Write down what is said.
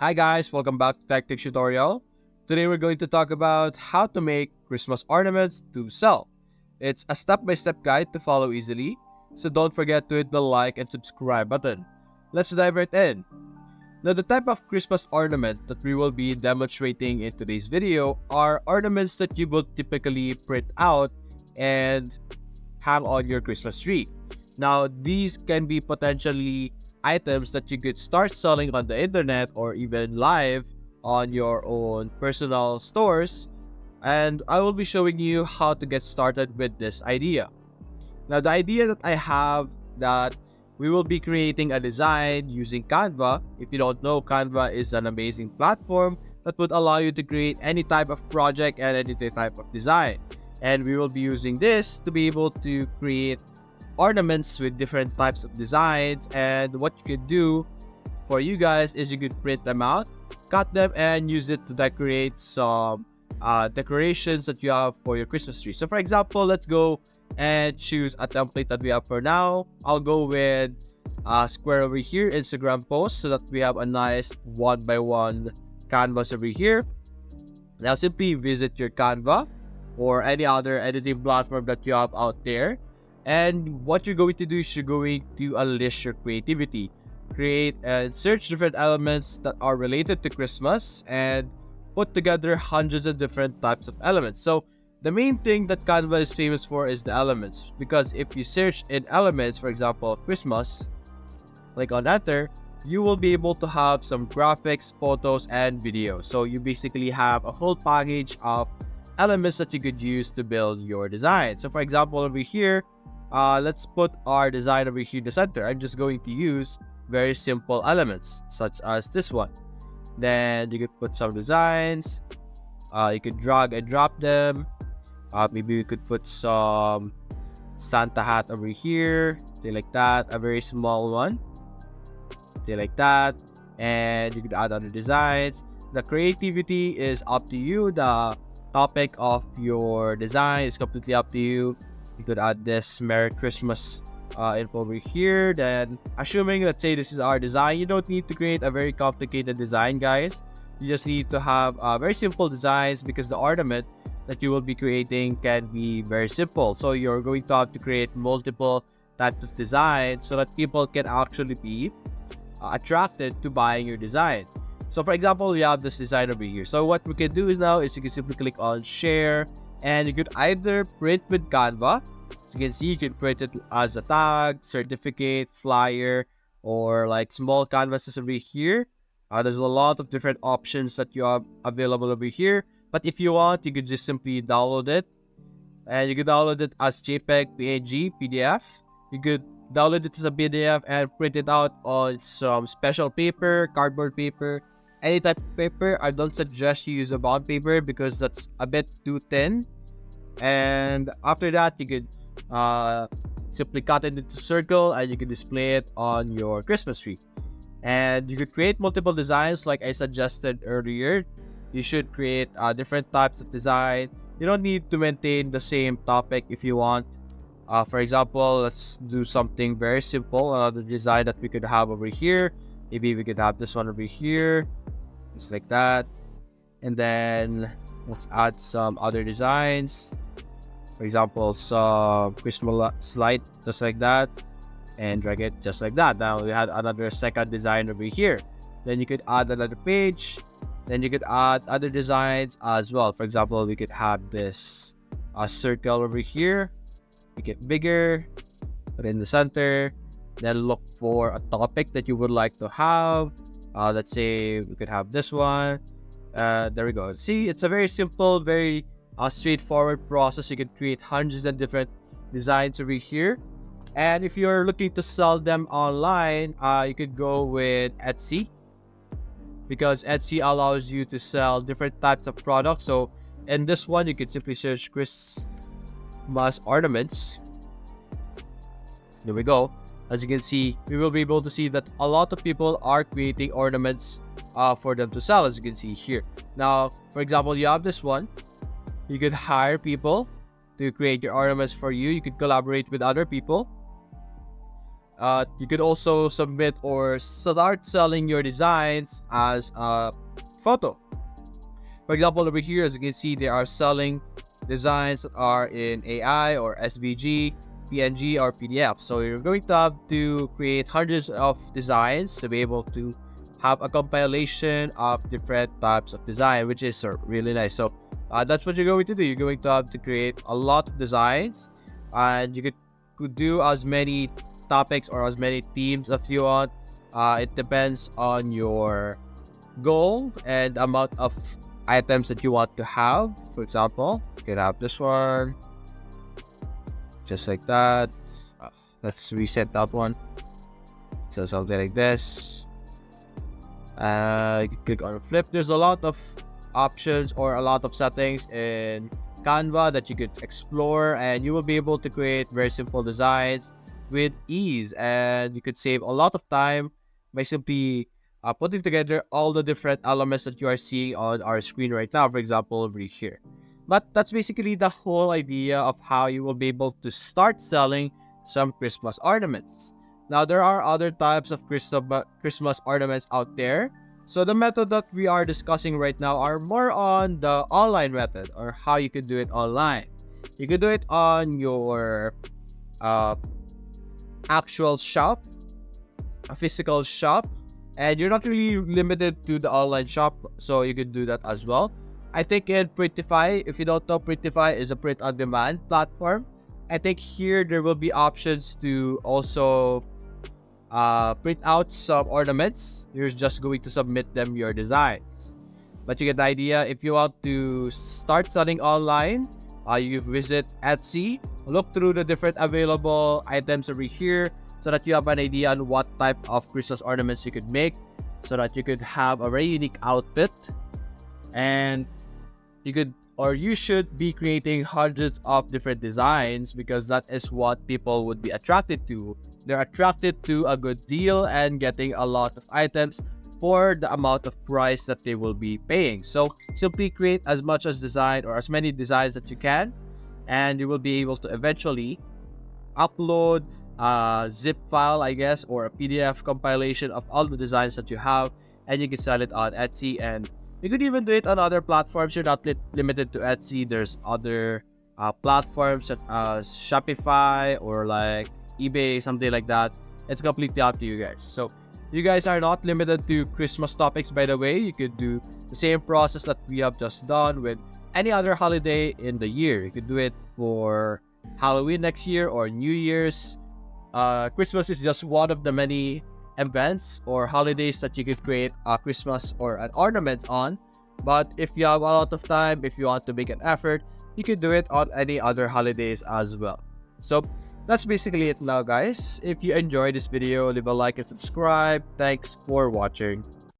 Hi guys, welcome back to Tech Tutorial. Today we're going to talk about how to make Christmas ornaments to sell. It's a step-by-step guide to follow easily, so don't forget to hit the like and subscribe button. Let's dive right in. Now the type of Christmas ornament that we will be demonstrating in today's video are ornaments that you will typically print out and hang on your Christmas tree. Now, these can be potentially items that you could start selling on the internet or even live on your own personal stores. And I will be showing you how to get started with this idea. Now, the idea that I have that we will be creating a design using Canva. If you don't know, Canva is an amazing platform that would allow you to create any type of project and any type of design. And we will be using this to be able to create ornaments with different types of designs. And what you could do for you guys is you could print them out, cut them, and use it to decorate some decorations that you have for your Christmas tree. So for example, let's go and choose a template that we have for now. I'll go with a square over here, Instagram post, so that we have a nice 1x1 canvas over here. Now simply visit your Canva or any other editing platform that you have out there. And what you're going to do is you're going to unleash your creativity. Create and search different elements that are related to Christmas and put together hundreds of different types of elements. So the main thing that Canva is famous for is the elements, because if you search in elements, for example, Christmas, click on enter, you will be able to have some graphics, photos, and videos. So you basically have a whole package of elements that you could use to build your design. So for example, over here, let's put our design over here in the center. I'm just going to use very simple elements such as this one. Then you could put some designs. You could drag and drop them. Maybe we could put some Santa hat over here, something like that, a very small one, something like that. And you could add other designs. The creativity is up to you. The topic of your design is completely up to you. You could add this Merry Christmas info over here. Then assuming, let's say this is our design, you don't need to create a very complicated design, guys. You just need to have very simple designs, because the ornament that you will be creating can be very simple. So you're going to have to create multiple types of designs so that people can actually be attracted to buying your design. So for example, we have this design over here. So what we can do is now is you can simply click on share, and you could either print with Canva. As you can see, you can print it as a tag, certificate, flyer, or like small canvases over here. There's a lot of different options that you have available over here. But if you want, you could just simply download it. And you could download it as JPEG, PNG, PDF. You could download it as a PDF and print it out on some special paper, cardboard paper, any type of paper. I don't suggest you use a bond paper because that's a bit too thin. And after that, you could simply cut it into circle and you can display it on your Christmas tree. And you could create multiple designs like I suggested earlier. You should create different types of design. You don't need to maintain the same topic if you want. For example, let's do something very simple. The design that we could have over here. Maybe we could have this one over here, just like that. And then let's add some other designs. For example, some Christmas light, just like that. And drag it just like that. Now we had another second design over here. Then you could add another page. Then you could add other designs as well. For example, we could have this circle over here. Make it bigger, put it in the center. Then look for a topic that you would like to have. Let's say we could have this one. There we go. See, it's a very simple, very straightforward process. You can create hundreds of different designs over here. And if you're looking to sell them online, you could go with Etsy, because Etsy allows you to sell different types of products. So in this one, you can simply search Christmas ornaments. There we go. As you can see, we will be able to see that a lot of people are creating ornaments for them to sell, as you can see here. Now, for example, you have this one. You could hire people to create your ornaments for you. You could collaborate with other people. You could also submit or start selling your designs as a photo. For example, over here, as you can see, they are selling designs that are in AI or SVG, PNG, or PDF. So you're going to have to create hundreds of designs to be able to have a compilation of different types of design, which is really nice. So that's what you're going to do. You're going to have to create a lot of designs, and you could do as many topics or as many themes as you want. It depends on your goal and amount of items that you want to have. For example, you can have this one just like that. Let's reset that one. So something like this. You can click on flip. There's a lot of options or a lot of settings in Canva that you could explore, and you will be able to create very simple designs with ease, and you could save a lot of time by simply putting together all the different elements that you are seeing on our screen right now, for example, over here. But that's basically the whole idea of how you will be able to start selling some Christmas ornaments. Now, there are other types of Christmas ornaments out there. So the method that we are discussing right now are more on the online method, or how you could do it online. You could do it on your uh, actual shop, a physical shop, and you're not really limited to the online shop, so you could do that as well. I think in Printify, if you don't know, Printify is a print-on-demand platform. I think here there will be options to also print out some ornaments. You're just going to submit them your designs. But you get the idea. If you want to start selling online, you visit Etsy, look through the different available items over here so that you have an idea on what type of Christmas ornaments you could make, so that you could have a very unique outfit. And you should be creating hundreds of different designs, because that is what people would be attracted to. They're attracted to a good deal and getting a lot of items for the amount of price that they will be paying. So simply create as much as design or as many designs that you can, and you will be able to eventually upload a zip file, I guess, or a PDF compilation of all the designs that you have, and you can sell it on Etsy. And you could even do it on other platforms. You're not limited to Etsy. There's other platforms such as Shopify or like eBay, something like that. It's completely up to you guys. So you guys are not limited to Christmas topics, by the way. You could do the same process that we have just done with any other holiday in the year. You could do it for Halloween next year or New Year's. Christmas is just one of the many events or holidays that you could create a Christmas or an ornament on. But if you have a lot of time, if you want to make an effort, you could do it on any other holidays as well. So that's basically it now, guys. If you enjoyed this video, leave a like and subscribe. Thanks for watching.